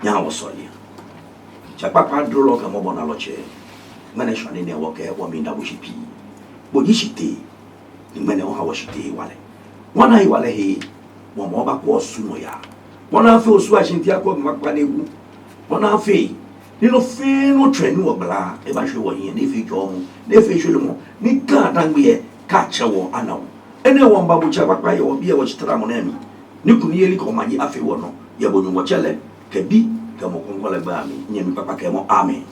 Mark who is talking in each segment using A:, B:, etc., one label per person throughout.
A: nya wo so ye cha papa drolo ka mo bona loche mene shwane ne wo ke wo mi nda wo shipi bo yi shite ni mene o ha wo shite wale wana yi wale he wo mo ba ko Osu no ya wana fe Osu Ashante akọ makpa na egwu wana fe ni no fe no trenu wo bla e ba hwe wo yin ne fe jo mu ne fe hwe mu ni ka dangbe ka che wo anawo ene wo mba bu cha pakpa ye wo bi e wo chitra mo na mi ni kunu ye li ko manyi afi wo no ye bo nwo chele ke bi ke mo kongo le ba mi nyemi papa ke mo amen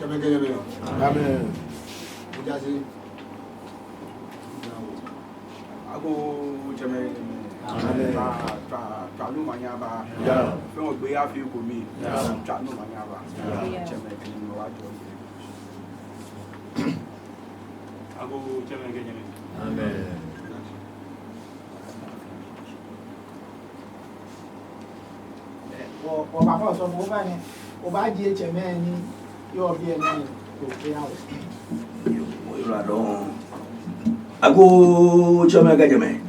A: amen
B: amen
C: Ago cheme Chanu manyaba Fon gbe afi ko mi Chanu manyaba cheme kini wa jo Ago cheme gejeme amen
B: o papa so mo ba ni o ba ji cheme ni yo bi eni ko pe awo
A: mo ira don ago cheme gejeme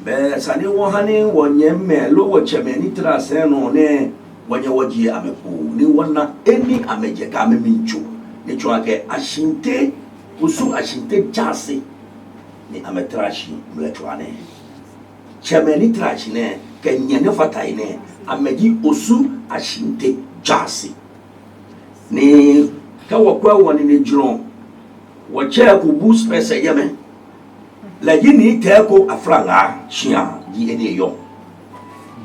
A: be sani wo hani wo nyemme lo wo cheme ni tra se no ne wonye woji amepo ni wona eni ameje ka meminchu ni chwa ke Ashante Osu Ashante jase ni ametrashi mletwane cheme ni trashi ne ke nyene fatai ne ameji Osu Ashante jase ni ka wo kwa woni ni juro wo che ko boost pese yeme Lagini teko afranga chia yi ene yo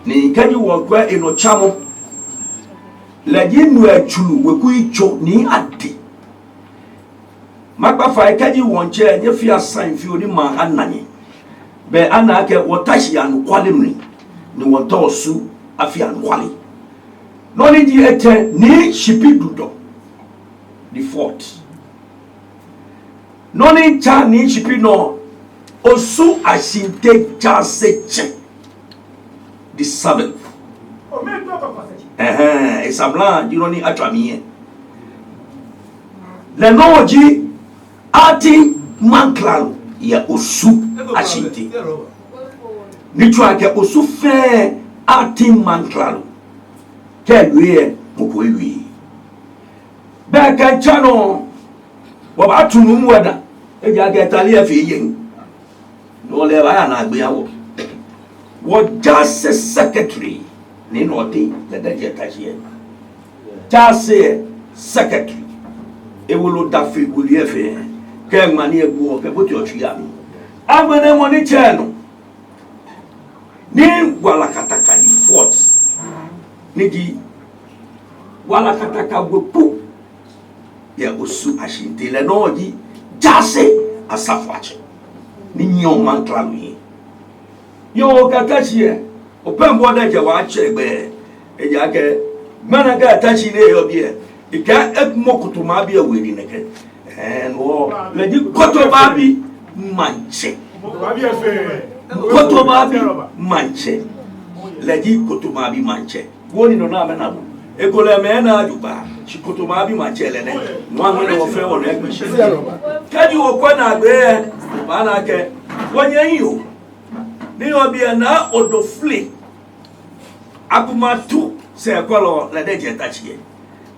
A: ni kanyi wo kwa eno chamo laginu achulu weku icho ni adi makpa fa kanyi wonche nye fi asan fi oni ma ananye be anake wotashi anu kwale mri ni wonta Osu afi anu kwale no ni di ete ni shipi dudo the fourth no ni cha ni shipi no Osu Ashante jase che the seventh. Esabla jironi atwamiye. Le noji ati manklalo ya Osu Ashante. Nichwa ke Osu fe ati manklalo. Ke lwe moko ewi. Be ka chano wa atunu mwada. Eja ke tali afi yen. No le ba na agbeyawo wo jase secretary ni no tin le da je taje jase secretary e wo lo da fe goli efe ke mani egbu o ke bo ti o twa mi agbene mo ni chenu ni wala kataka di fort ni di wala kataka gbopo ya Osu Ashante le no di jase asafache ni nyon man klalu yi yo kakachi e o pembo da je wa chegbe e ja ke mana ga tachi ne yo bi e ka ekmokutu ma bi e weri ne ke no le di koto ba bi manche koto ba bi manche le di koto ma bi manche woni no na me na bu e ko le me na ajuba shi koto ma bi manche le ne no amene wo fe wo ne gbe shi kadi wo kwa na gbe mana ke wonye yo ni obi na odofle abumatu se kwalo la deje tachie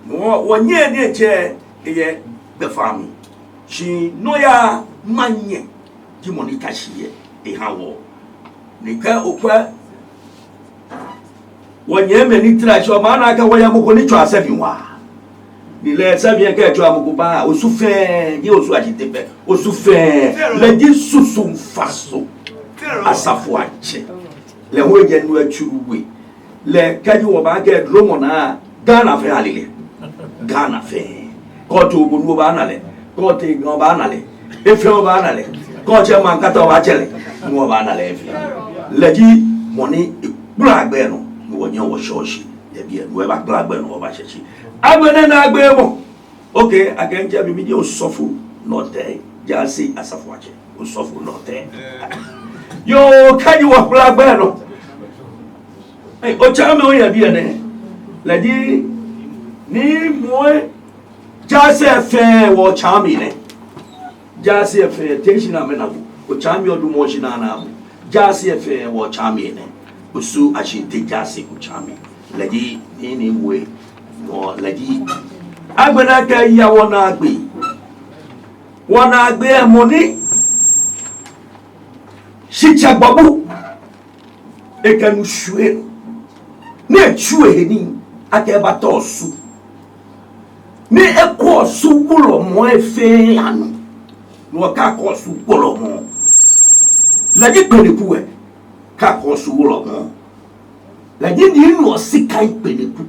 A: mo wonye ni eche eye the family shi no ya manye di monita shie e hawo ni ka okwa wonye me ni trash o mana ka woya moko ni twa sevinwa ni le sabien ke twa moko ba Osu fe ni Osu Ashante pe Osu fe le di susum faso asafo ache le hoje nu achuruwe le kaji wo ba ke dromo na Ghana fe alile Ghana fe ko to bonu ba na le ko te go ba na le e fe ba na le ko che man ka to ba chele nu ba na le fe le ji moni bra gbe no wo nyen wo shoshi e bi e nu ba bra gbe no ba chechi agbene na agbe mo okay agenja bi mi je osofu no te jasi asafo ache osofu no te yo kanyi wa bra gbe no o chame o ya bi ene la di ni moe jase fe wo chame ne jase fe tension amena o chame o du mo shi na na Jasi Efe wa Chami, Osu Ashante Jasi Kuchami, Lady anyway, or Lady Agbanaka Yawanagbe. Wanagbe money. Shicha Babu. Ekanu shwe. Ne chwe ni akebata osu. Ne eko osu bulo mo efe anu. No ka ko osu bulo mo. Lagi penepu e ka ko osu bulo mo. Lagi ni no sikai penepu.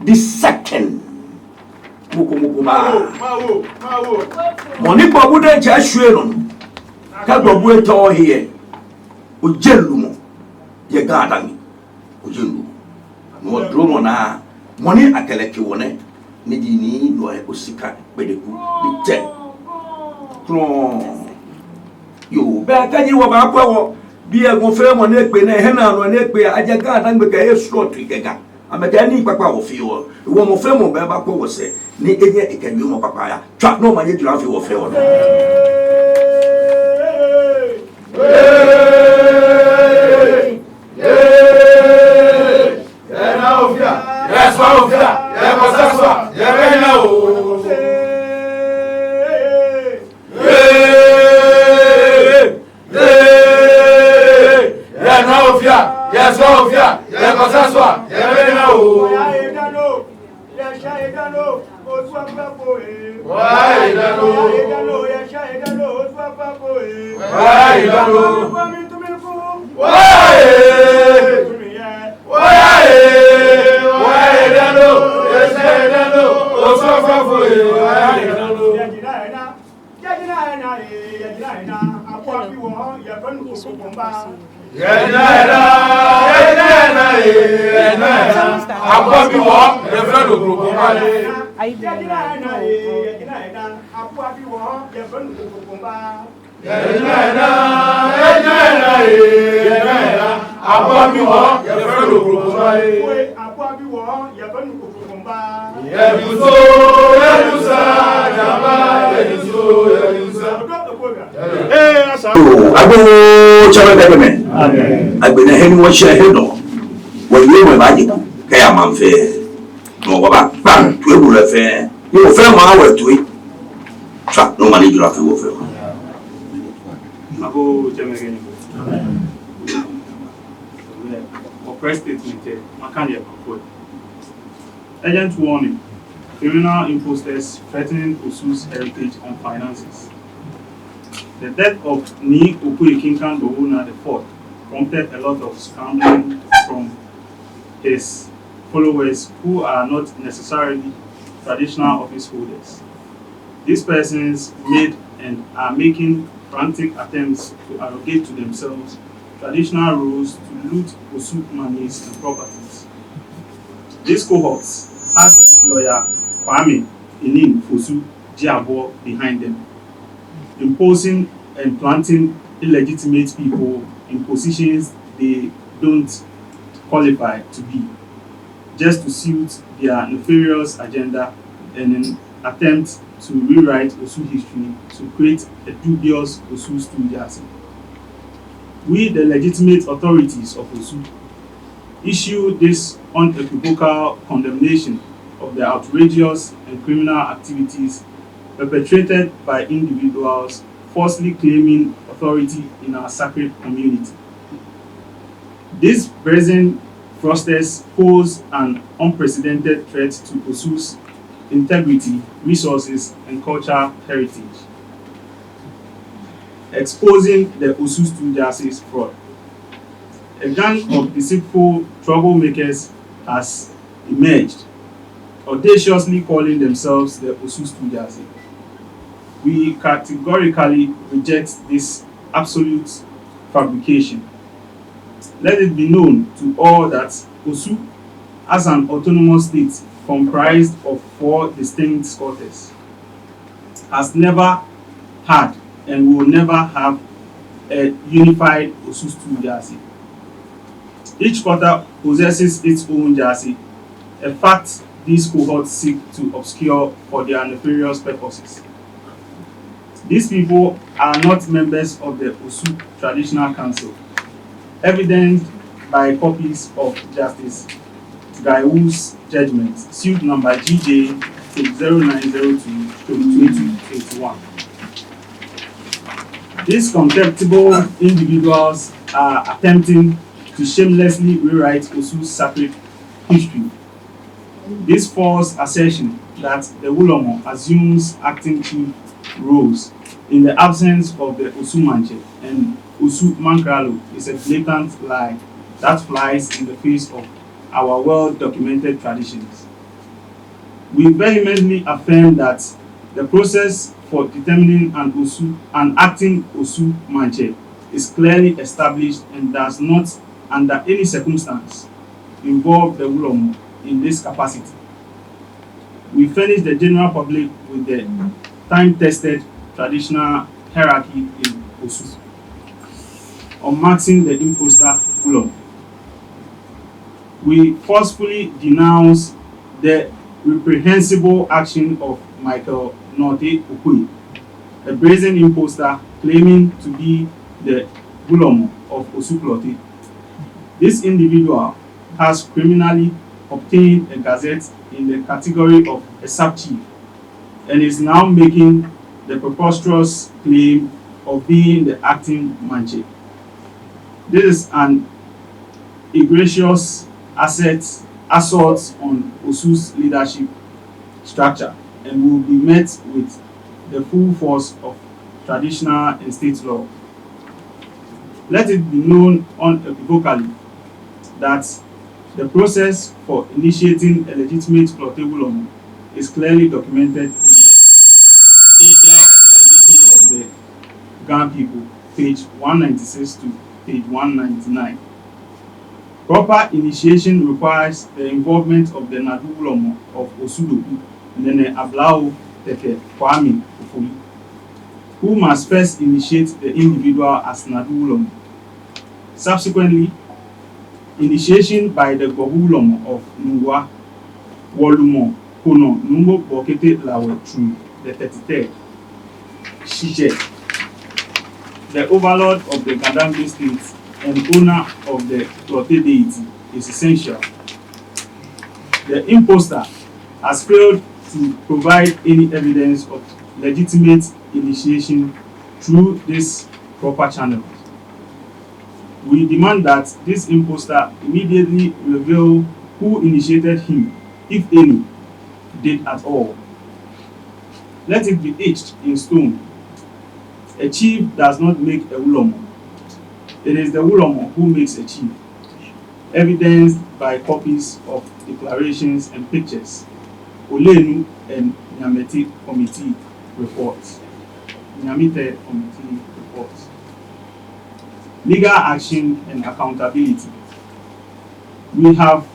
A: The second moko ba. Money babu de cha shwe no. Ka babu eto here. O jelu mo. Ye gadami. Ojenu no dromo na money akeleke wone ne di ni no e osika bedeku di te kron yo ba ka yi wo ba kwa wo bi e go fe mo na ekpe na he na no na ekpe aja gada ngbe ka e slot igega ameka ni papa wo fi wo mo fe mo ba kwa wo se ni enye ekanwi mo papa ya twa no ma ye dura fi wo fe wo
D: Yes,
A: I've been a hen was a head on. When you were magic, Kayaman fair. No, about bang, 12 affair. You will fair my hour to it. Trap no money, you have to go.
E: Press statement, Makanya Kakoi. Agent warning. Criminal imposters threatening Osu's heritage and finances. The death of Ni Okui Kinkan Bowuna IV prompted a lot of scrambling from his followers who are not necessarily traditional office holders. These persons made and are making frantic attempts to arrogate to themselves traditional roles to loot Osu monies and properties. These cohorts has lawyer Kwame Inin Osu Jiabo behind them, imposing and planting illegitimate people in positions they don't qualify to be, just to suit their nefarious agenda and an attempt to rewrite Osu history to create a dubious Osu Studiasi. We, the legitimate authorities of Osu, issue this unequivocal condemnation of the outrageous and criminal activities perpetrated by individuals falsely claiming authority in our sacred community. These brazen fraudsters pose an unprecedented threat to Osu's integrity, resources, and cultural heritage, exposing the Osu Studiasi's fraud. A gang of deceitful troublemakers has emerged, audaciously calling themselves the Osu Studiasi. We categorically reject this absolute fabrication. Let it be known to all that Osu, as an autonomous state comprised of 4 distinct quarters, has never had and will never have a unified Osu Studiasi. Each quarter possesses its own Jasi, a fact these cohorts seek to obscure for their nefarious purposes. These people are not members of the Osu Traditional Council, evidenced by copies of Justice Gaiwu's judgment, suit number GJ 0902-2021. These contemptible individuals are attempting to shamelessly rewrite Osu's sacred history. This false assertion that the Wulomo assumes acting chief roles in the absence of the Osu Manche and Osu Mankralo is a blatant lie that flies in the face of our well-documented traditions. We vehemently affirm that the process for determining an acting Osu Manche is clearly established and does not, under any circumstance, involve the Wulomo in this capacity. We furnish the general public with the time-tested traditional hierarchy in Osu on marking the imposter Wulomo. We forcefully denounce the reprehensible action of Michael Norte Okui, a brazen imposter claiming to be the Wulomo of Osu Plote. This individual has criminally obtained a gazette in the category of a sub-chief and is now making the preposterous claim of being the acting Manche. This is an egregious assault on Osu's leadership structure and will be met with the full force of traditional and state law. Let it be known unequivocally that the process for initiating a legitimate Plote Wulomo is clearly documented in the social organization of the Gan people, page 196 to page 199. Proper initiation requires the involvement of the Nadu Wulomo of Osudoku, Nene Ablao Teke Kwame Ofoli, who must first initiate the individual as Nadu Wulomo. Subsequently, initiation by the Gobu Wulomo of Nungwa, Wolumo, Kono, Numbo Bokete Lawe through the 33rd, Shije, the overlord of the Gadambi state and owner of the Plote deity, is essential. The imposter has failed to provide any evidence of legitimate initiation through this proper channel. We demand that this imposter immediately reveal who initiated him, if any, did at all. Let it be etched in stone. A chief does not make a Wulomo. It is the Wulomo who makes a chief, evidenced by copies of declarations and pictures, Olenu and Nyamete Committee reports. Nyamete Committee reports. Legal action and accountability. We have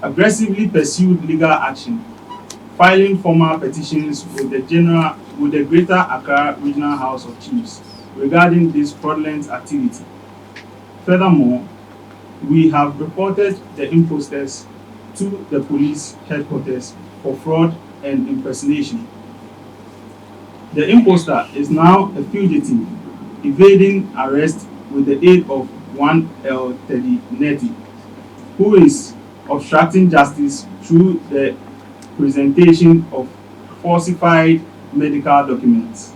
E: aggressively pursued legal action, filing formal petitions with the Greater Accra Regional House of Chiefs regarding this fraudulent activity. Furthermore, we have reported the imposters to the police headquarters for fraud and impersonation. The imposter is now a fugitive, evading arrest with the aid of one El Teddy Neti, who is obstructing justice through the presentation of falsified medical documents.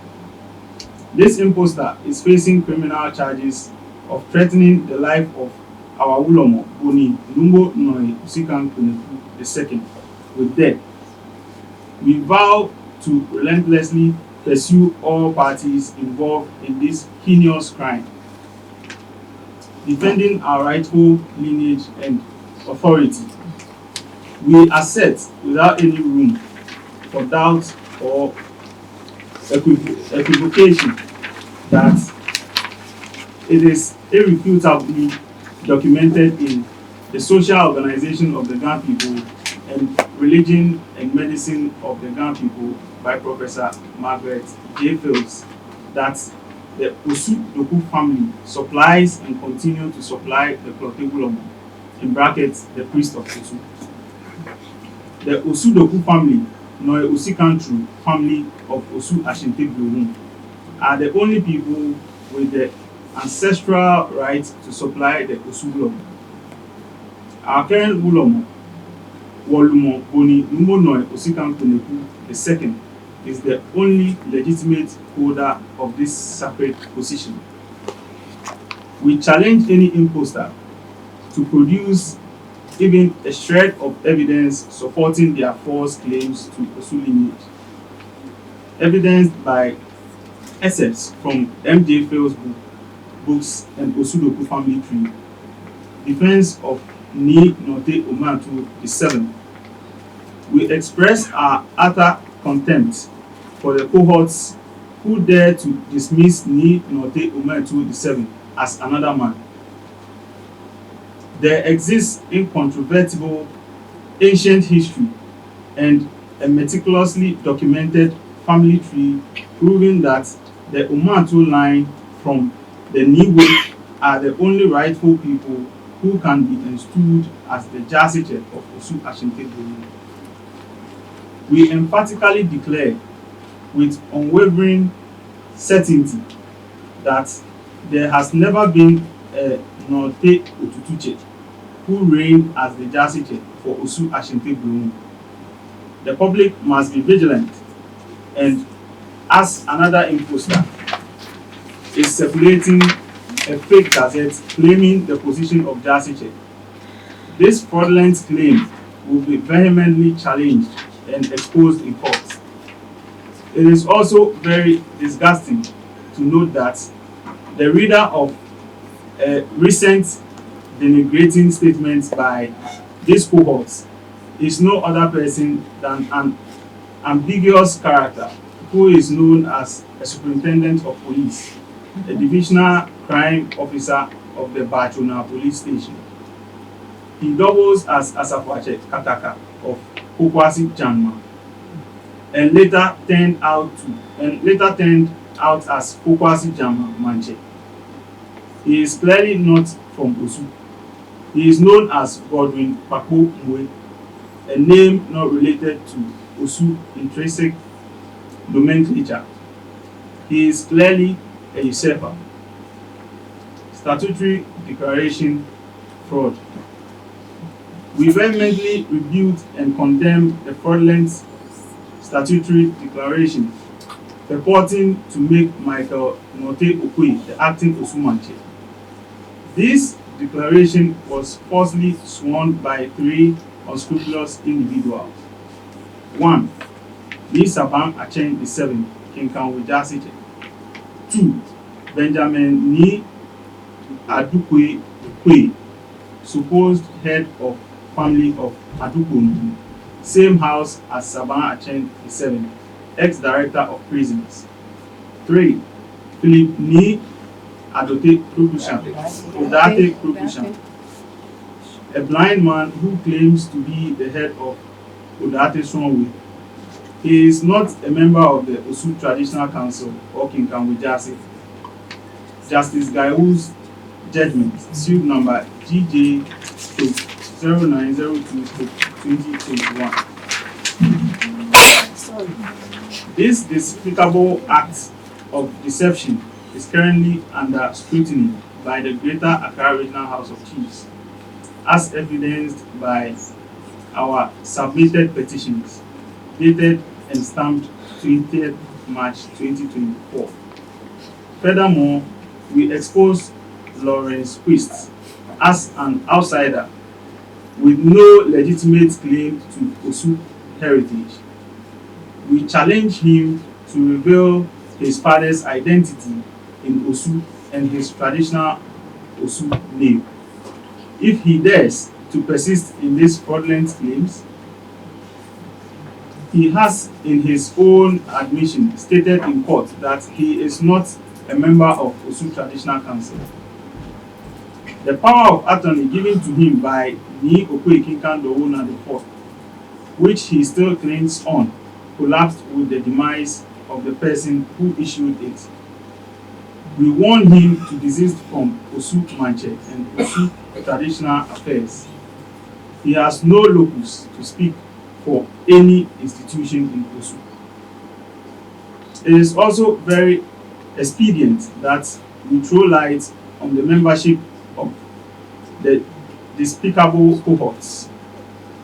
E: This imposter is facing criminal charges of threatening the life of our Wulomo, Boni Numbo Noi Usikan Kunefu II, with death. We vow to relentlessly pursue all parties involved in this heinous crime, defending our rightful lineage and authority. We assert without any room for doubt or equivocation that it is irrefutably documented in the social organization of the Gan people and religion and medicine of the Gan people by Professor Margaret J. Fields that the Osu Doku family supplies and continue to supply the Plote Wulomo, in brackets, the priest of Osu. The Osu Doku family, Noi Usikantru family of Osu Ashante Blue, are the only people with the ancestral right to supply the Osu Ulomo. Our current Ulomo, Wolumo Boni Numonoi Osikankuneku II, is the only legitimate holder of this sacred position. We challenge any imposter to produce even a shred of evidence supporting their false claims to Osu lineage, evidenced by excerpts from M.J. Fell's books and Osudoku family tree, defense of Ni Note Omatu VII. We express our utter contempt for the cohorts who dare to dismiss Ni Note Omatu VII as another man. There exists incontrovertible ancient history and a meticulously documented family tree proving that the Omatu line from the Niwe are the only rightful people who can be installed as the Jasiche of Osu Ashante. We emphatically declare with unwavering certainty that there has never been a Norte Otutuche who reigned as the Jasiche for Osu Ashante. The public must be vigilant, and as another imposter is circulating a fake gazette claiming the position of Jasiche, this fraudulent claim will be vehemently challenged and exposed in court. It is also very disgusting to note that the reader of a recent denigrating statement by this cohort is no other person than an ambiguous character who is known as a superintendent of police, a divisional crime officer of the Bachona police station. He doubles as Asafache Kataka of Kokwasi Janma, and later turned out as Kokwasi Janma Manche. He is clearly not from Osu. He is known as Godwin Pako Mwe, a name not related to Osu intrinsic nomenclature. He is clearly a usurper. Statutory declaration fraud. We vehemently rebuke and condemn the fraudulent statutory declaration purporting to make Michael Note Okwe the acting Osumanche. This declaration was falsely sworn by three unscrupulous individuals. 1. Ni Sabang Achen VII, Kinkan Jasiche. 2. Benjamin Ni Adukwe Kwe, supposed head of family of Adukwe, same house as Sabang Achen VII, ex-director of prisons. 3. Philip Ni Adote Krokushan, a blind man who claims to be the head of Odate Sonwe. He is not a member of the Osu Traditional Council or Kinkan Jasi. Justice Gaiwu's judgment, suit number GJ 0902-2021. This despicable act of deception is currently under scrutiny by the Greater Accra Regional House of Chiefs, as evidenced by our submitted petitions dated and stamped 20th March 2024. Furthermore, we expose Lawrence Quist as an outsider with no legitimate claim to Osu heritage. We challenge him to reveal his father's identity in Osu and his traditional Osu name. If he dares to persist in these fraudulent claims, he has in his own admission stated in court that he is not a member of Osu Traditional Council. The power of attorney given to him by Ni Okwe Kinkan Dowona IV, which he still claims on, collapsed with the demise of the person who issued it. We warn him to desist from Osu Manche and Osu Traditional Affairs. He has no locus to speak for any institution in Osu. It is also very expedient that we throw light on the membership of the despicable cohorts.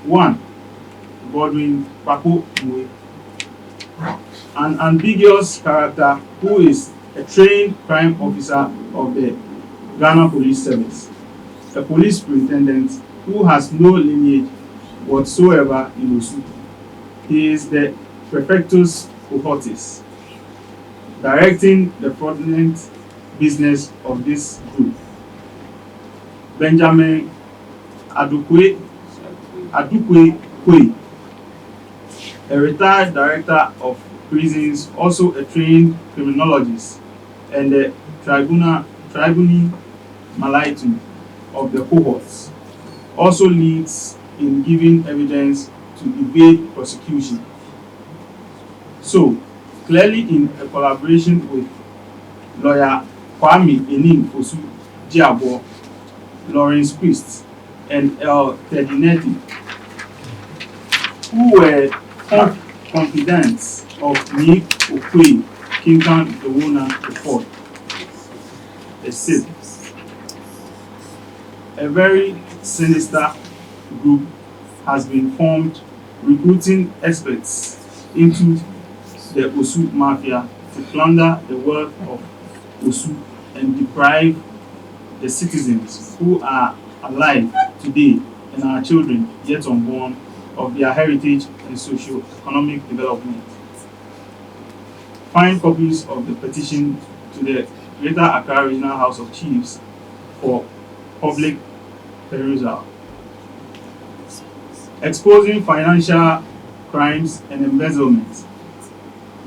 E: 1. Godwin Papo Mwe, an ambiguous character who is a trained crime officer of the Ghana Police Service, a police superintendent who has no lineage whatsoever in Osu. He is the prefectus cohortis, directing the fraudulent business of this group. Benjamin Adukwe Kwe, a retired director of prisons, also a trained criminologist, and the tribunal malaitu of the cohorts, also leads in giving evidence to evade prosecution. So, clearly in a collaboration with lawyer Kwame Enin Osu Jiabo, Lawrence Christ, and El Tedinetti, who were confidants of Nick Okwe, Kinkan Dewona IV, the sixth. A very sinister group has been formed, recruiting experts into the Osu Mafia to plunder the wealth of Osu and deprive the citizens who are alive today and our children yet unborn of their heritage and socio-economic development. Find copies of the petition to the Greater Accra Regional House of Chiefs for public perusal. Exposing financial crimes and embezzlement.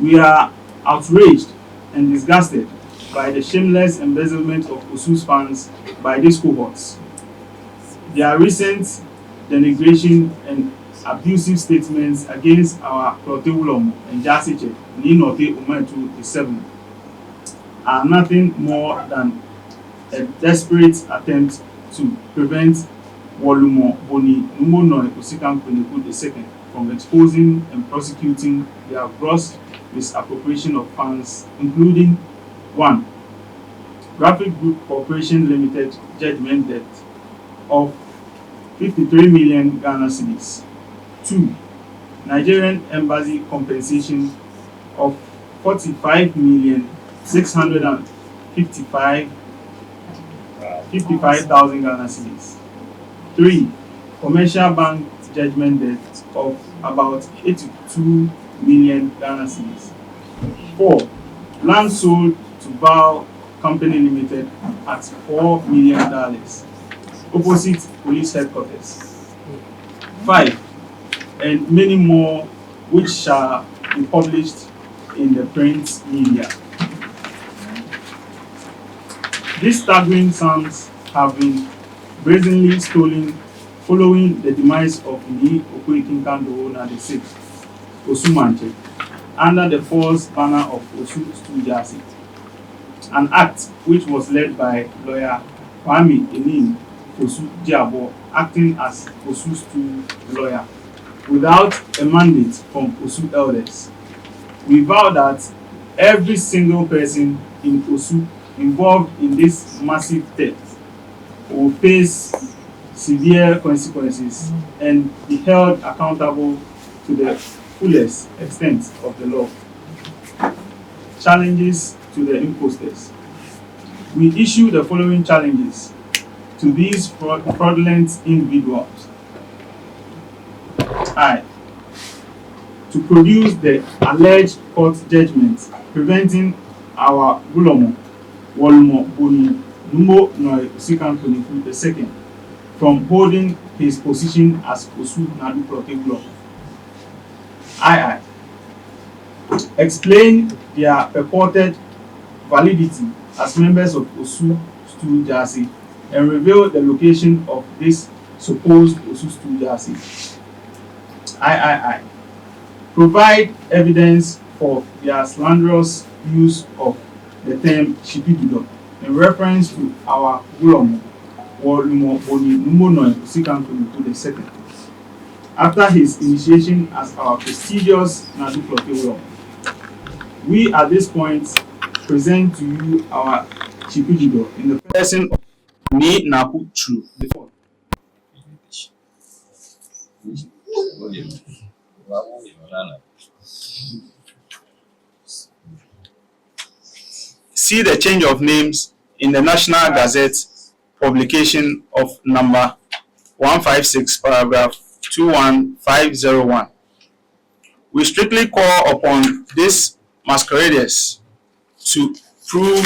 E: We are outraged and disgusted by the shameless embezzlement of Osu's funds by these cohorts. Their recent denigration and abusive statements against our Clotebulomo and Jasiche Ninote Umetu VII are nothing more than a desperate attempt to prevent Wolumo Boni Numonoi Osikam Kweneku II from exposing and prosecuting their gross misappropriation of funds, including 1. Graphic Group Corporation Limited judgment debt of 53 million Ghana cedis. 2. Nigerian Embassy compensation of 45,055,000 Ghana cedis. 3. Commercial bank judgment debt of about 82 million Ghana cedis. 4. Land sold to Val Company Limited at $4 million opposite police headquarters. 5. And many more which shall be published in the print media. These staggering sums have been brazenly stolen following the demise of Ni Okwe Kinkan Dewona VI, Osu Manche, under the false banner of Osu Jasi, an act which was led by lawyer Kwame Enin Osu Jiabo, acting as Osu's lawyer, without a mandate from Osu elders. We vow that every single person in Osu involved in this massive theft will face severe consequences and be held accountable to the fullest extent of the law. Challenges to the imposters. We issue the following challenges to these fraudulent individuals. I. To produce the alleged court judgment preventing our Gulomo, Wolumo Boni Numo Noi Osikam Kweneku II from holding his position as Osu Nadu Clotebulomo. II. Explain their purported validity as members of Osu Stu Jasi and reveal the location of this supposed Osu Stu Jasi. III. Provide evidence for their slanderous use of the term Shipidudo in reference to our Gulomo, Wolumo Boni Numonoi Osikam Kweneku II, after his initiation as our prestigious Nadu Clotebulomo. We at this point present to you our Chipidido in the person of Ni Naku True. See the change of names in the National Gazette publication of number 156, paragraph 21501. We strictly call upon these masqueraders to prove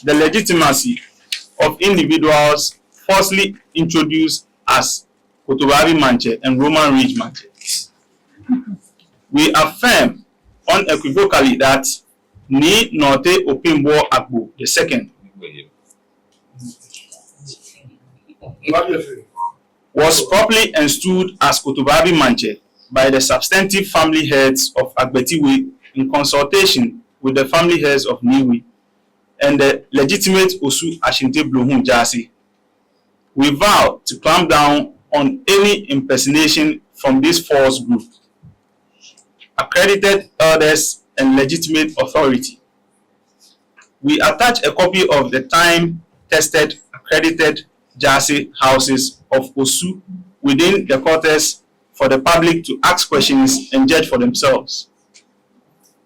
E: the legitimacy of individuals falsely introduced as Kotobabi Manche and Roman Ridge Manche. We affirm unequivocally that Ni Norte Opimbo Akbo II was properly installed as Kotobabi Manche by the substantive family heads of Agbetiwe in consultation with the family heads of Niwi and the legitimate Osu Ashante Blohun Jasi. We vow to clamp down on any impersonation from this false group, accredited elders and legitimate authority. We attach a copy of the time-tested accredited Jasi houses of Osu within the quarters for the public to ask questions and judge for themselves.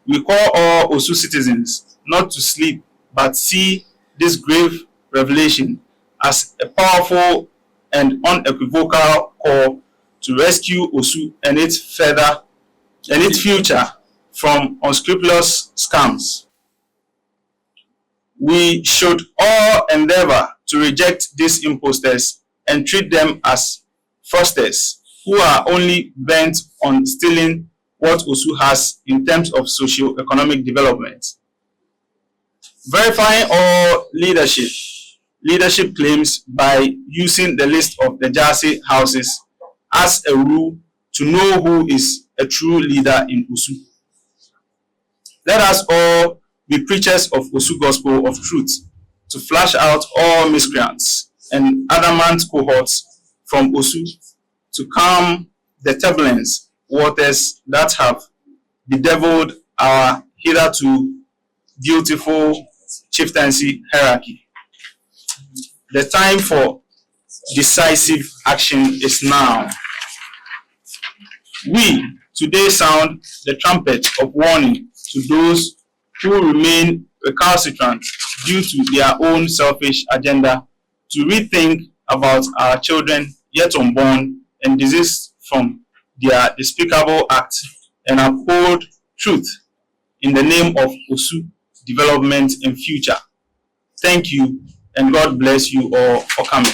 E: We call all Osu citizens not to sleep but see this grave revelation as a powerful and unequivocal call to rescue Osu and its future from unscrupulous scams. We should all endeavor to reject these imposters and treat them as fraudsters who are only bent on stealing what Osu has in terms of socio-economic development. Verifying all leadership claims by using the list of the Jasi houses as a rule to know who is a true leader in Osu. Let us all be preachers of Osu gospel of truth to flash out all miscreants and adamant cohorts from Osu to calm the turbulent waters that have bedeviled our hitherto beautiful chieftaincy hierarchy. The time for decisive action is now. We today sound the trumpet of warning to those who remain recalcitrant due to their own selfish agenda to rethink about our children yet unborn and desist from their despicable act and uphold truth in the name of Osu development and future. Thank you, and God bless you all for coming.